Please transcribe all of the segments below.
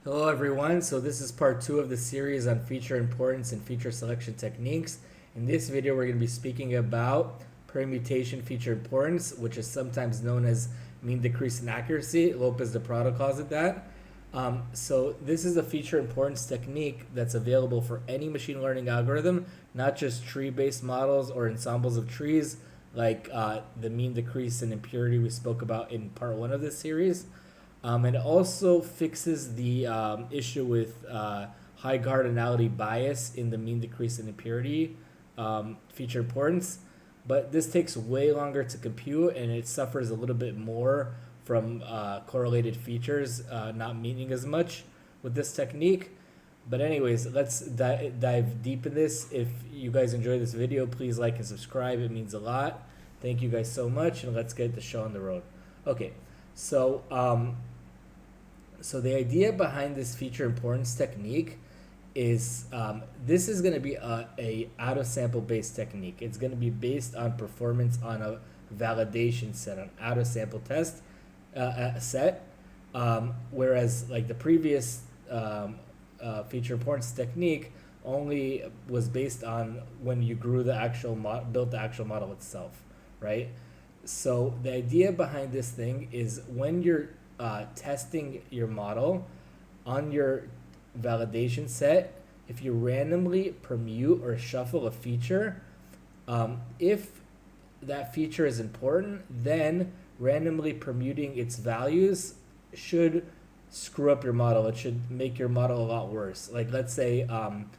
Hello everyone, so this is part 2 of the series on feature importance and feature selection techniques. In this video we're going to be speaking about permutation feature importance, which is sometimes known as mean decrease in accuracy. Lopez de Prado calls it that. So this is a feature importance technique that's available for any machine learning algorithm, not just tree-based models or ensembles of trees like the mean decrease in impurity we spoke about in part 1 of this series. And it also fixes the issue with high cardinality bias in the mean decrease in impurity feature importance. But this takes way longer to compute, and it suffers a little bit more from correlated features not meaning as much with this technique. But anyways, let's dive deep in this. If you guys enjoy this video, please like and subscribe. It means a lot. Thank you guys so much, and let's get the show on the road. Okay, so so the idea behind this feature importance technique is this is going to be a out of sample based technique. It's going to be based on performance on a validation set, an out of sample test set, whereas like the previous feature importance technique only was based on when you grew the actual built the actual model itself, right? So the idea behind this thing is when you're testing your model on your validation set, if you randomly permute or shuffle a feature, if that feature is important, then randomly permuting its values should screw up your model. It should make your model a lot worse. Like let's say I'm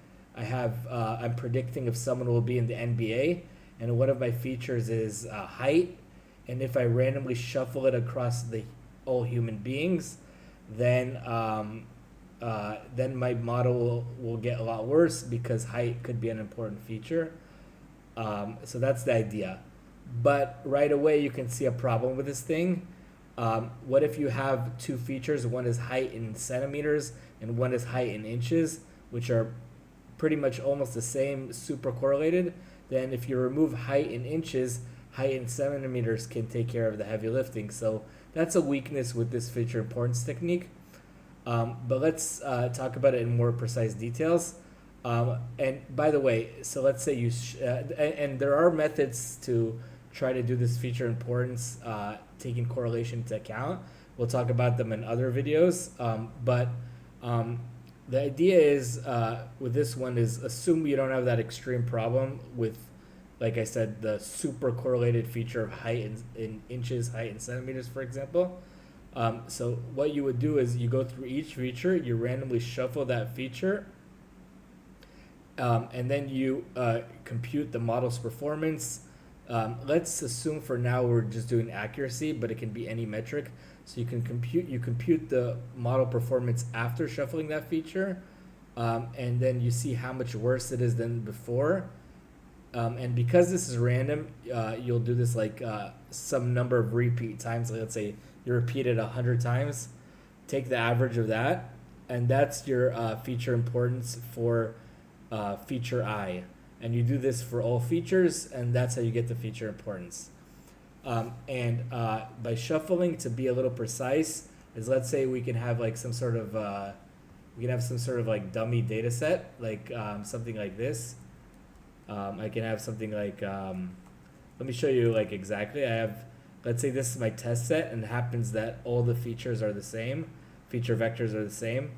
predicting if someone will be in the NBA, and one of my features is height, and if I randomly shuffle it across all human beings, then my model will get a lot worse because height could be an important feature. So that's the idea. But right away you can see a problem with this thing. What if you have two features? One is height in centimeters and one is height in inches, which are pretty much almost the same, super correlated. Then if you remove height in inches, height in centimeters can take care of the heavy lifting. So that's a weakness with this feature importance technique. But let's talk about it in more precise details. And by the way, so let's say and there are methods to try to do this feature importance taking correlation into account. We'll talk about them in other videos. But the idea is with this one is assume you don't have that extreme problem with, like I said, the super correlated feature of height in inches, height in centimeters, for example. So what you would do is you go through each feature, you randomly shuffle that feature, and then you compute the model's performance. Let's assume for now we're just doing accuracy, but it can be any metric. So you compute the model performance after shuffling that feature, and then you see how much worse it is than before. And because this is random, you'll do this like some number of repeat times. Like let's say you repeat it 100 times, take the average of that, and that's your feature importance for feature I. And you do this for all features, and that's how you get the feature importance. And by shuffling, to be a little precise, is let's say we can have like some sort of like dummy data set, like something like this. I can have something like, let me show you like exactly. I have, let's say this is my test set, and it happens that all the features are the same, feature vectors are the same.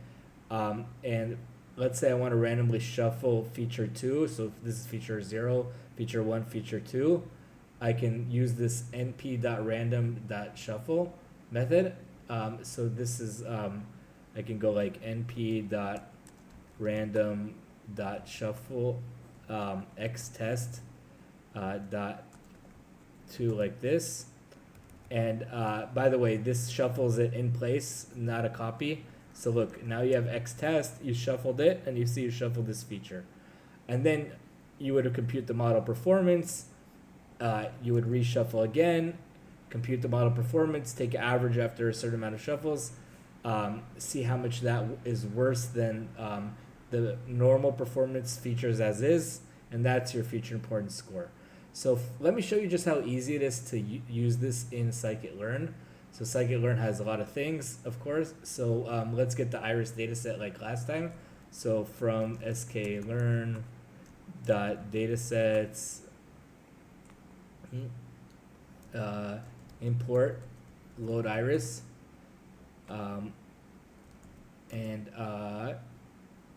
And let's say I want to randomly shuffle feature 2. So if this is feature 0, feature 1, feature 2, I can use this np.random.shuffle method. So this is, I can go like np.random.shuffle x test dot to like this, and by the way, this shuffles it in place, not a copy. So look, now you have x test, you shuffled it, and you see you shuffled this feature, and then you would compute the model performance. You would reshuffle again, compute the model performance, take an average after a certain amount of shuffles, see how much that is worse than the normal performance features as is, and that's your feature importance score. So let me show you just how easy it is to use this in scikit-learn. So scikit-learn has a lot of things, of course. So let's get the iris dataset like last time. So from sklearn dot datasets import load iris, and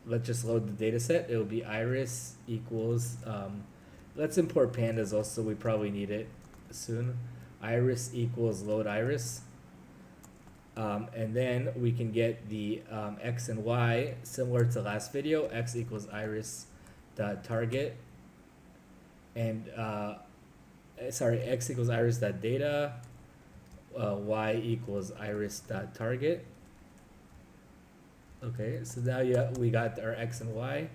let's just load the data set. It will be iris equals, let's import pandas also, we probably need it soon. Iris equals load iris. And then we can get the x and y similar to last video. X equals iris dot target, and sorry, x equals iris dot data, y equals iris dot target. Okay, so now we got our x and y.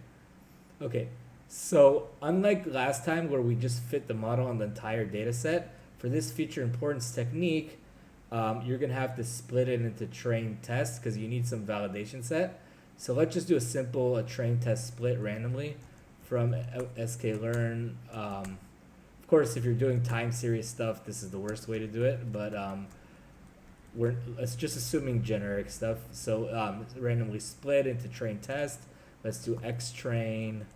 Okay, so unlike last time where we just fit the model on the entire data set, for this feature importance technique, you're going to have to split it into train test because you need some validation set. So let's just do a simple train test split randomly from sklearn. Of course, if you're doing time series stuff, this is the worst way to do it, but it's just assuming generic stuff. So randomly split into train test. Let's do x train,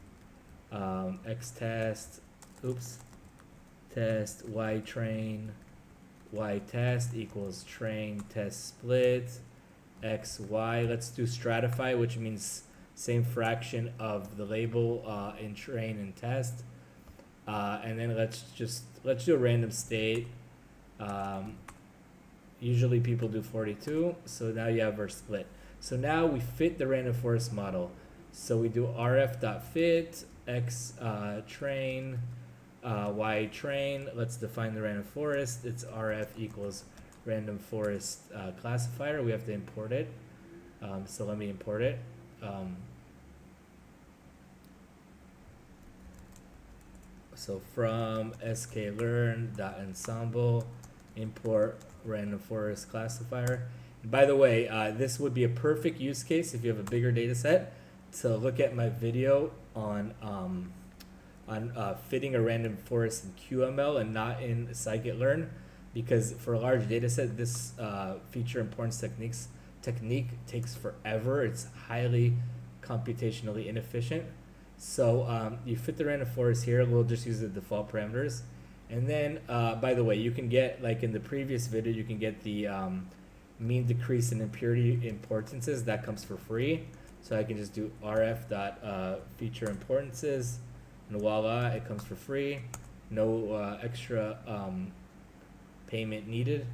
x test, test, y train, y test equals train test split, x, y. Let's do stratify, which means same fraction of the label in train and test. And then let's do a random state. Usually people do 42, so now you have our split. So now we fit the random forest model. So we do rf.fit x train, y train. Let's define the random forest. It's rf equals random forest classifier. We have to import it. So let me import it. So from sklearn.ensemble import random forest classifier. And by the way, this would be a perfect use case if you have a bigger data set to look at my video on fitting a random forest in QML and not in scikit-learn, because for a large data set, this feature importance technique takes forever. It's highly computationally inefficient. So you fit the random forest here. We'll just use the default parameters. And then, by the way, you can get, like in the previous video, you can get the mean decrease in impurity importances. That comes for free. So I can just do rf.feature importances, and voila, it comes for free. No extra payment needed.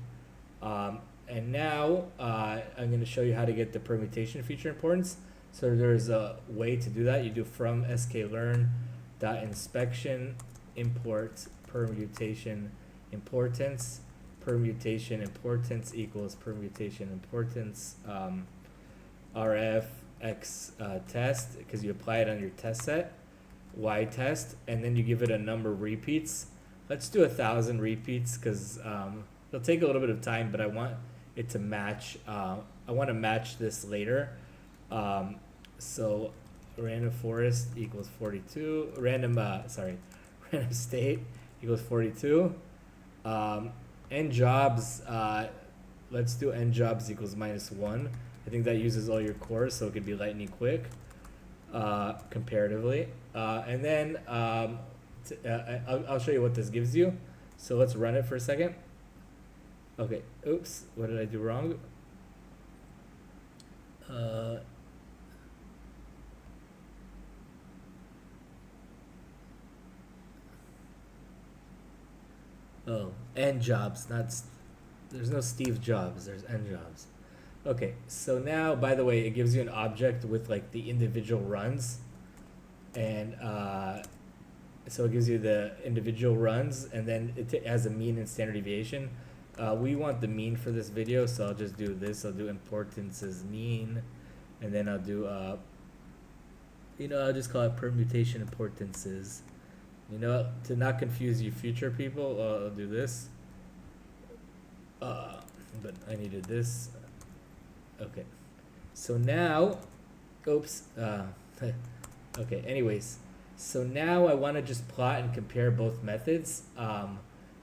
And now I'm going to show you how to get the permutation feature importance. So there's a way to do that. You do from sklearn.inspection import permutation importance. Permutation importance equals permutation importance rf x test, because you apply it on your test set, y test, and then you give it a number of repeats. Let's do 1,000 repeats because it'll take a little bit of time, but I want it to match. I want to match this later. So random forest equals 42. Random state equals 42. N jobs. Let's do n jobs equals -1. I think that uses all your cores, so it could be lightning quick comparatively. And then I'll show you what this gives you. So let's run it for a second. Okay. Oops. What did I do wrong? Oh, N jobs. There's no Steve Jobs. There's N jobs. Okay, so now, by the way, it gives you an object with like the individual runs, and so it gives you the individual runs, and then it has a mean and standard deviation. We want the mean for this video, so I'll just do this. I'll do importances mean, and then I'll do I'll just call it permutation importances. To not confuse you future people, I'll do this. But I needed this. Okay, so now, oops, okay, anyways, so now I want to just plot and compare both methods.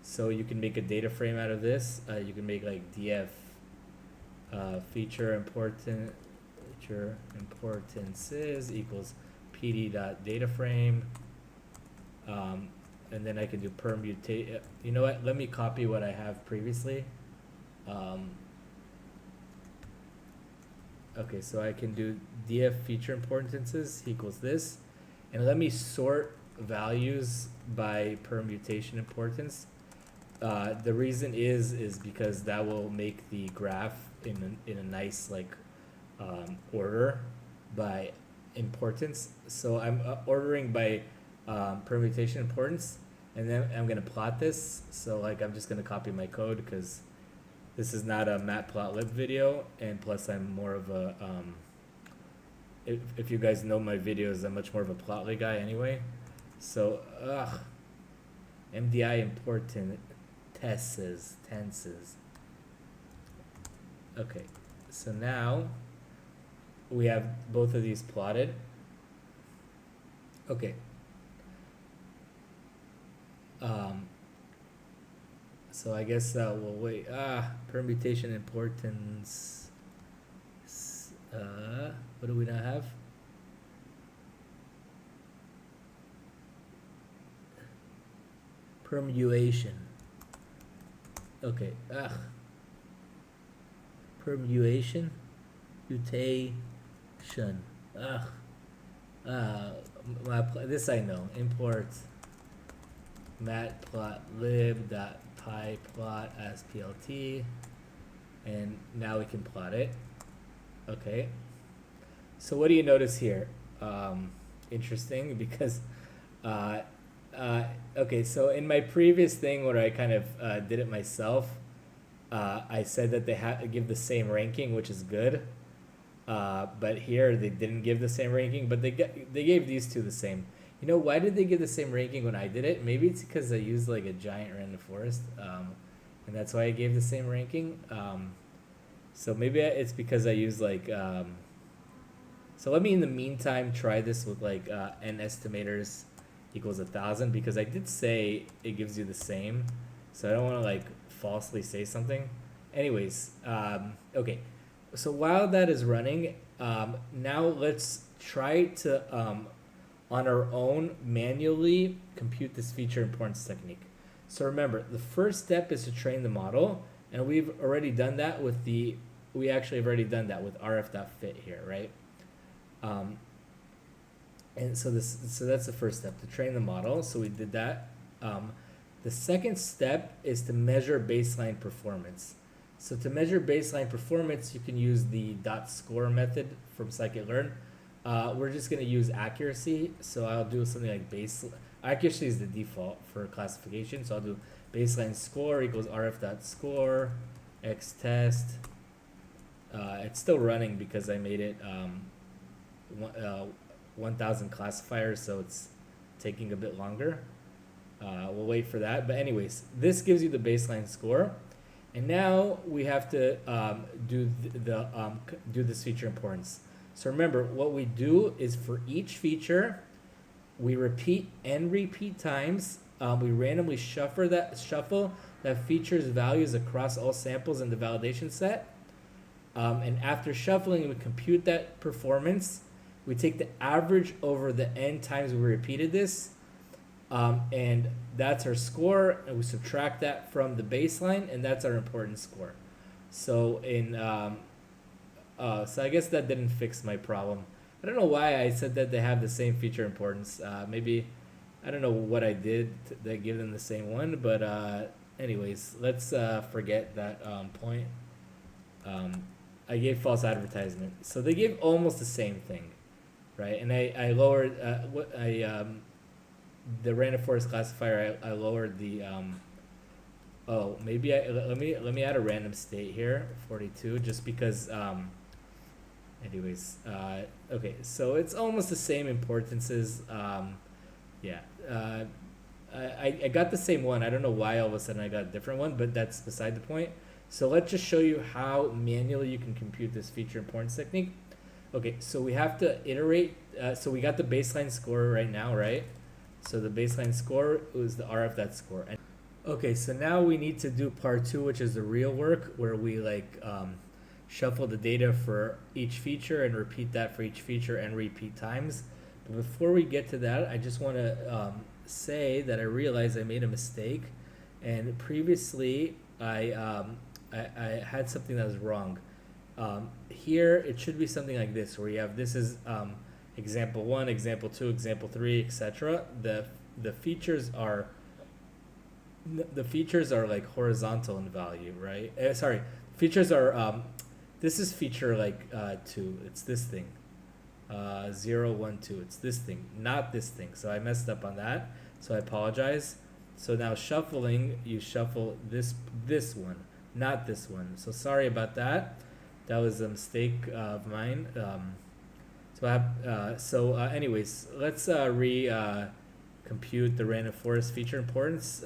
So you can make a data frame out of this. You can make like df feature importances equals pd.data frame. And then I can do permutate. You know what? Let me copy what I have previously. Okay, so I can do df feature importances equals this, and let me sort values by permutation importance. The reason is because that will make the graph in a nice like order by importance. So I'm ordering by permutation importance, and then I'm gonna plot this. So like I'm just gonna copy my code because this is not a matplotlib video, and plus I'm more of a if you guys know my videos, I'm much more of a plotly guy anyway. So MDI important tenses. Okay, so now we have both of these plotted. Okay. So I guess we'll wait. Permutation importance. What do we not have? Permutation. Okay. Permutation. Mutation. This I know. Import matplotlib.pyplot as plt, and now we can plot it. Okay. So what do you notice here? Interesting, because okay, so in my previous thing where I kind of did it myself, I said that they had to give the same ranking, which is good. But here they didn't give the same ranking, but they gave these two the same. You know, why did they give the same ranking when I did it? Maybe it's because I used like a giant random forest, and that's why I gave the same ranking. So maybe it's because I used like, so let me in the meantime try this with like n estimators equals 1,000, because I did say it gives you the same, so I don't want to like falsely say something. Anyways, okay, so while that is running, now let's try to on our own manually compute this feature importance technique. So remember, the first step is to train the model, and we've already done that with we actually have already done that with rf.fit here, right? And so that's the first step, to train the model. So we did that. The second step is to measure baseline performance. So to measure baseline performance, you can use the .score method from scikit-learn. We're just going to use accuracy. So I'll do something like accuracy is the default for classification. So I'll do baseline score equals rf.score x test. It's still running because I made it 1,000 classifiers, so it's taking a bit longer. We'll wait for that. But anyways, this gives you the baseline score. And now we have to do this feature importance. So remember, what we do is for each feature, we repeat n repeat times. We randomly shuffle that feature's values across all samples in the validation set. And after shuffling, we compute that performance. We take the average over the n times we repeated this. And that's our score, and we subtract that from the baseline, and that's our importance score. So so I guess that didn't fix my problem. I don't know why I said that they have the same feature importance. Maybe, I don't know what I did that give them the same one, but anyways, let's forget that point. I gave false advertisement. So they gave almost the same thing, right? And I lowered the random forest classifier. I lowered the maybe let me add a random state here, 42, just because anyways, okay, so it's almost the same importances. Yeah, I got the same one. I don't know why all of a sudden I got a different one, but that's beside the point. So let's just show you how manually you can compute this feature importance technique. Okay, so we have to iterate. So we got the baseline score right now, right? So the baseline score was the RF that score. And Okay, so now we need to do part two, which is the real work, where we shuffle the data for each feature and repeat that for each feature and repeat times. But before we get to that, I just want to say that I realized I made a mistake, and previously I had something that was wrong. Here it should be something like this, where you have this is example one, example two, example three, etc. The features are like horizontal in value, right? Sorry, features are this is feature like 2. It's this thing. 0, 1, 2. It's this thing, not this thing. So I messed up on that. So I apologize. So now shuffling, you shuffle this one, not this one. So sorry about that. That was a mistake of mine. Anyways, let's compute the random forest feature importance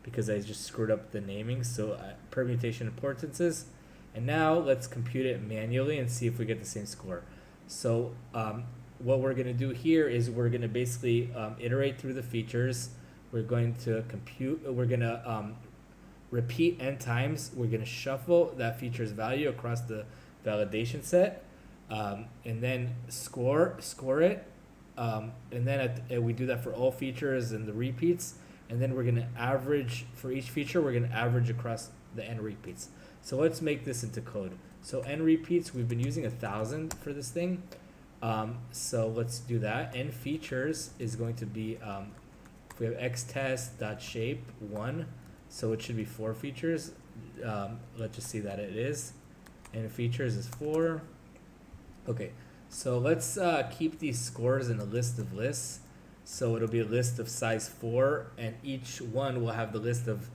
because I just screwed up the naming. So permutation importances. And now let's compute it manually and see if we get the same score. So what we're going to do here is we're going to basically iterate through the features. We're going to repeat n times. We're going to shuffle that feature's value across the validation set, and then score it. And then we do that for all features and the repeats. And then we're going to average for each feature. We're going to average across the n repeats. So let's make this into code. So n repeats, we've been using 1,000 for this thing. So let's do that. N features is going to be, if we have xtest.shape 1, so it should be 4 features. Let's just see that it is. N features is 4. Okay, so let's keep these scores in a list of lists. So it'll be a list of size 4, and each one will have the list of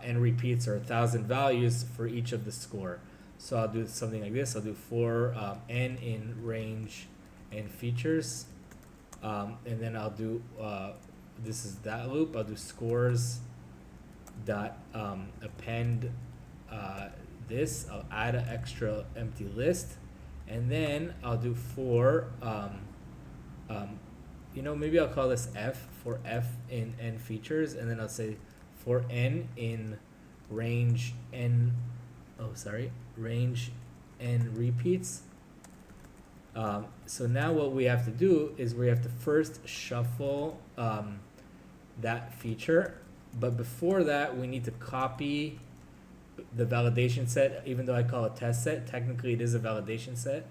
n repeats or 1,000 values for each of the score. So I'll do something like this. I'll do for n in range and features, and then I'll do this is that loop. I'll do scores dot append this. I'll add an extra empty list, and then I'll do for maybe I'll call this f for f in n features, and then I'll say for n in range n. Range n repeats. So now what we have to do is we have to first shuffle that feature, but before that we need to copy the validation set. Even though I call it test set, technically it is a validation set,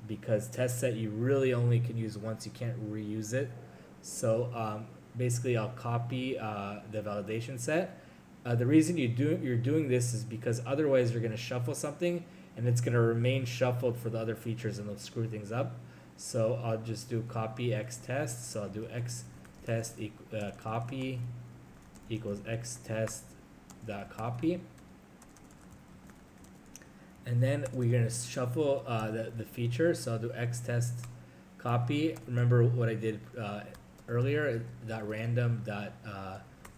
because test set you really only can use once, you can't reuse it. So basically I'll copy the validation set. The reason you're doing this is because otherwise you're going to shuffle something and it's going to remain shuffled for the other features and it'll screw things up. So I'll just do copy xtest. So I'll do xtest copy equals xtest dot copy. And then we're going to shuffle the feature. So I'll do xtest copy. Remember what I did earlier, dot random dot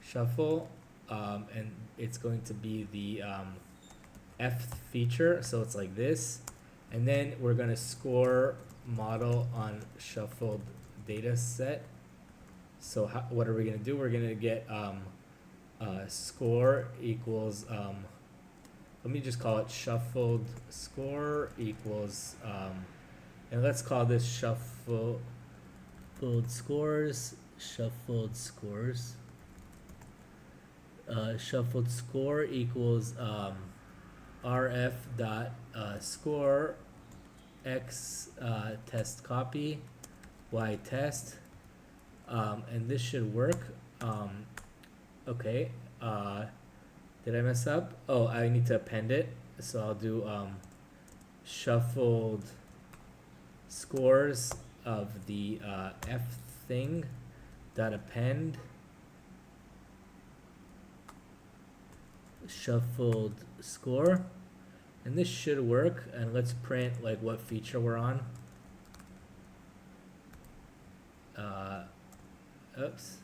shuffle. And it's going to be the F feature, so it's like this, and then we're going to score model on shuffled data set. So what are we going to do? We're going to get score equals, let me just call it shuffled score equals, and let's call this shuffled scores. Shuffled score equals rf dot score x test copy y test, and this should work. Okay, did I mess up? Oh, I need to append it, so I'll do shuffled scores of the f thing dot append shuffled score, and this should work. And let's print like what feature we're on. Oops.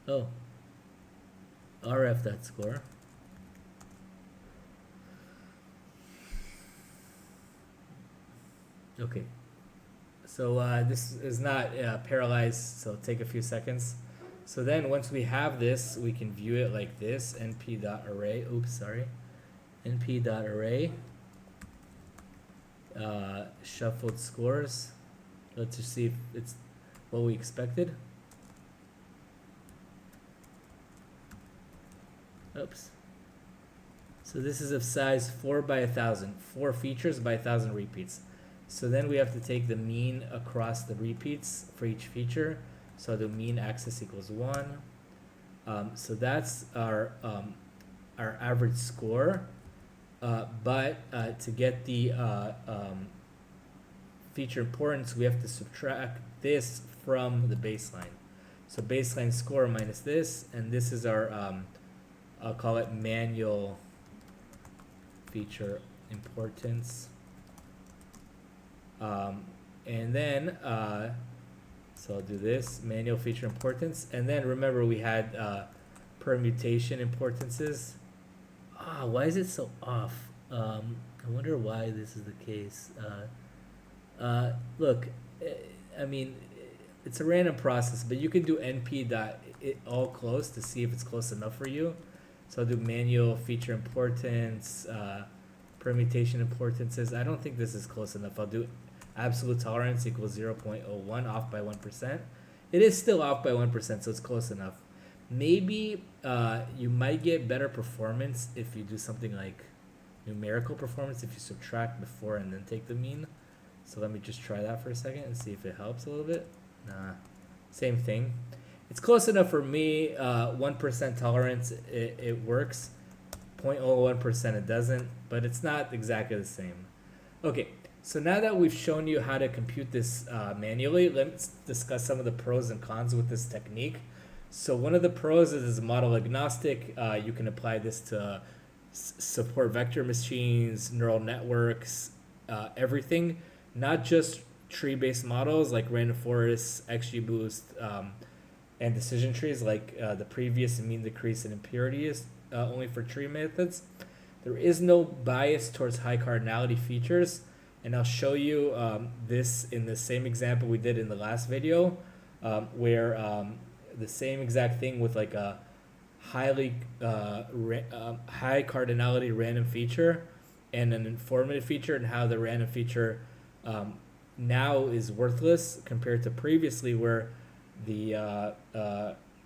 Oh, rf.score. Okay. So this is not parallelized, so take a few seconds. So then once we have this, we can view it like this, np.array, np.array, shuffled scores. Let's just see if it's what we expected. Oops. So this is of size 4 by 1,000, 4 features by 1,000 repeats. So then we have to take the mean across the repeats for each feature. So the mean axis equals 1. So that's our average score. But to get the feature importance, we have to subtract this from the baseline. So baseline score minus this, and this is our, I'll call it manual feature importance. And then, so I'll do this, manual feature importance. And then remember we had permutation importances. Why is it so off? I wonder why this is the case. Look, I mean, it's a random process, but you can do np dot all close to see if it's close enough for you. So I'll do manual feature importance, permutation importances. I don't think this is close enough. I'll do absolute tolerance equals 0.01, off by 1%. It is still off by 1%, so it's close enough. Maybe you might get better performance if you do something like numerical performance, if you subtract before and then take the mean. So let me just try that for a second and see if it helps a little bit. Nah, same thing. It's close enough for me. 1% tolerance, it works. 0.01% it doesn't, but it's not exactly the same. Okay, so now that we've shown you how to compute this manually, let's discuss some of the pros and cons with this technique. So one of the pros is it's model agnostic. You can apply this to support vector machines, neural networks, everything, not just tree-based models like random forests, XGBoost, and decision trees like the previous mean decrease in impurity is only for tree methods. There is no bias towards high cardinality features, and I'll show you this in the same example we did in the last video, where the same exact thing with like a highly high cardinality random feature and an informative feature, and how the random feature now is worthless compared to previously where the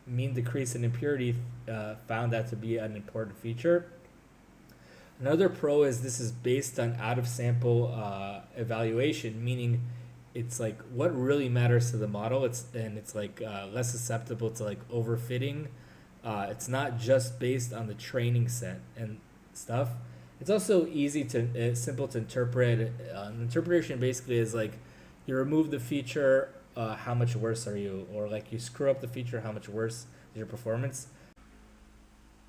mean decrease in impurity found that to be an important feature. Another pro is this is based on out of sample evaluation, meaning it's like what really matters to the model. It's like less susceptible to like overfitting. It's not just based on the training set and stuff. It's also easy to simple to interpret. Interpretation basically is like you remove the feature, how much worse are you, or like you screw up the feature, how much worse is your performance.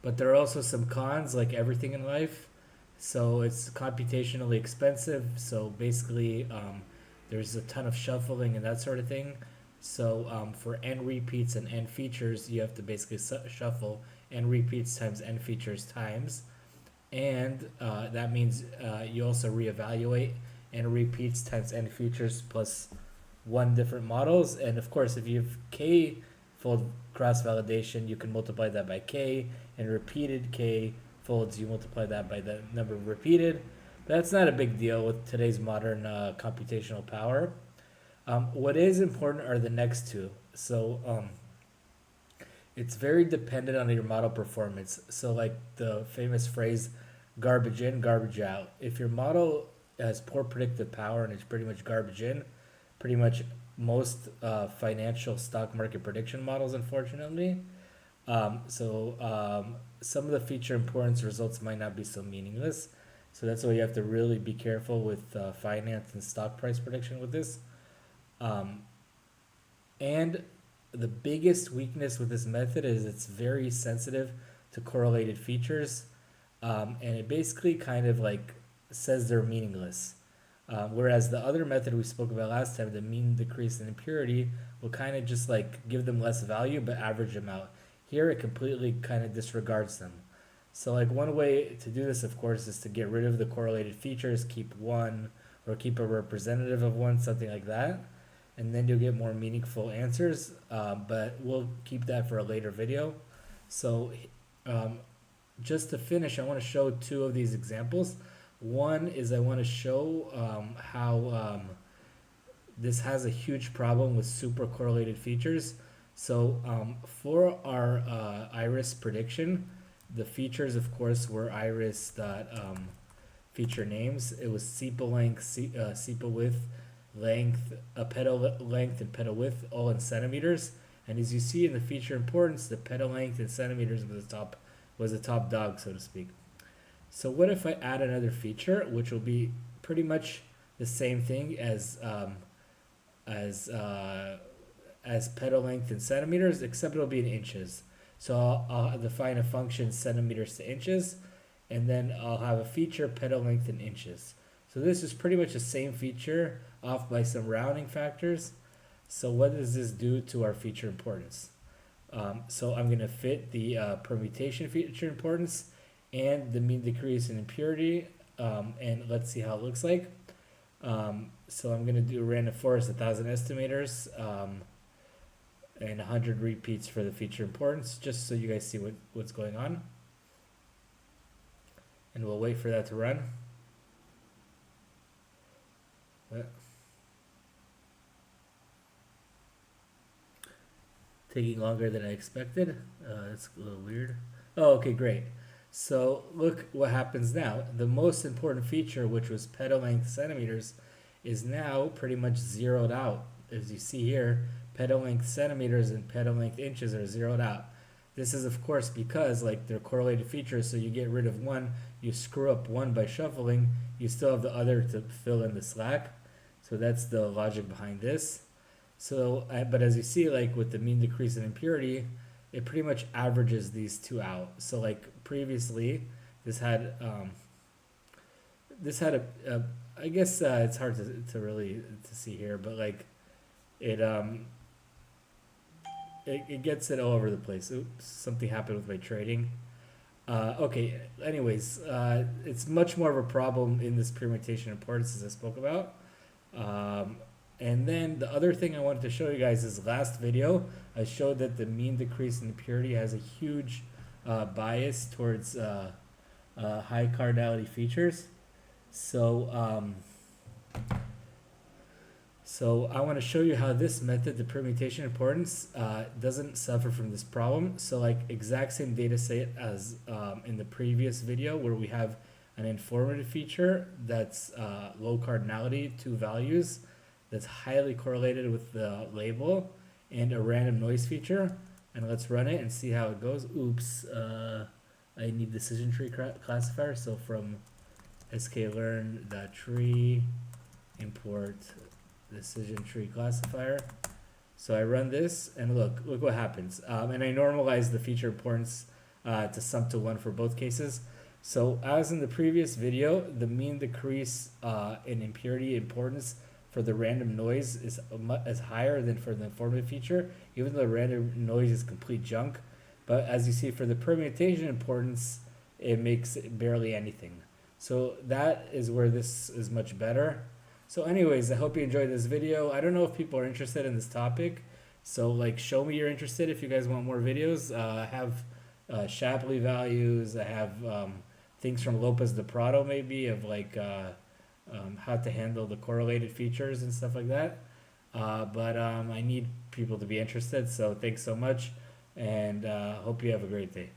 But there are also some cons, like everything in life. So it's computationally expensive. So basically, there's a ton of shuffling and that sort of thing. So for n repeats and n features, you have to basically shuffle n repeats times n features times. And that means you also reevaluate n repeats times n features plus one different models. And of course, if you have k-fold cross-validation, you can multiply that by k, and repeated k-folds, you multiply that by the number repeated. But that's not a big deal with today's modern computational power. What is important are the next two. So it's very dependent on your model performance. So like the famous phrase, garbage in, garbage out. If your model has poor predictive power and it's pretty much garbage in, pretty much most financial stock market prediction models, unfortunately. Some of the feature importance results might not be so meaningless. So that's why you have to really be careful with finance and stock price prediction with this. And the biggest weakness with this method is it's very sensitive to correlated features. And it basically kind of like says they're meaningless. Whereas the other method we spoke about last time, the mean decrease in impurity, will kind of just like give them less value but average them out. Here it completely kind of disregards them. So like one way to do this, of course, is to get rid of the correlated features, keep one, or keep a representative of one, something like that. and then you'll get more meaningful answers. But we'll keep that for a later video. So um, just to finish, I want to show two of these examples. One is I want to show how this has a huge problem with super correlated features. So for our iris prediction, the features, of course, were iris dot feature names. It was sepal length, sepal width, length, petal length, and petal width, all in centimeters. And as you see in the feature importance, the petal length in centimeters was the top dog, so to speak. So what if I add another feature, which will be pretty much the same thing as petal length in centimeters, except it'll be in inches. So I'll define a function centimeters to inches, and then I'll have a feature petal length in inches. So this is pretty much the same feature off by some rounding factors. So what does this do to our feature importance? So I'm going to fit the permutation feature importance and the mean decrease in impurity, and let's see how it looks like. So I'm going to do random forest 1,000 estimators and 100 repeats for the feature importance, just so you guys see what's going on. And we'll wait for that to run. Taking longer than I expected. That's a little weird. Oh, okay, great. So look what happens now. The most important feature, which was petal length centimeters, is now pretty much zeroed out. As you see here, petal length centimeters and petal length inches are zeroed out. This is, of course, because like they're correlated features, so you get rid of one, you screw up one by shuffling, you still have the other to fill in the slack. So that's the logic behind this. So, but as you see, like with the mean decrease in impurity, it pretty much averages these two out. So like previously, this had a I guess it's hard to really to see here, but like it it gets it all over the place. Oops, something happened with my trading. Okay, anyways, it's much more of a problem in this permutation importance as I spoke about. And then the other thing I wanted to show you guys is last video, I showed that the mean decrease in impurity has a huge bias towards high cardinality features. So I want to show you how this method, the permutation importance, doesn't suffer from this problem. So like exact same data set as in the previous video where we have an informative feature that's low cardinality, 2 values, that's highly correlated with the label, and a random noise feature. And let's run it and see how it goes. Oops, I need decision tree classifier. So from scikit-learn.tree import decision tree classifier. So I run this and look what happens. And I normalize the feature importance to sum to 1 for both cases. So as in the previous video, the mean decrease in impurity importance for the random noise is higher than for the informative feature, even though the random noise is complete junk. But as you see, for the permutation importance, it makes barely anything. So that is where this is much better. So anyways, I hope you enjoyed this video. I don't know if people are interested in this topic. So like, show me you're interested if you guys want more videos. I have Shapley values. I have things from Lopez de Prado maybe of like how to handle the correlated features and stuff like that. But I need people to be interested. So thanks so much, and hope you have a great day.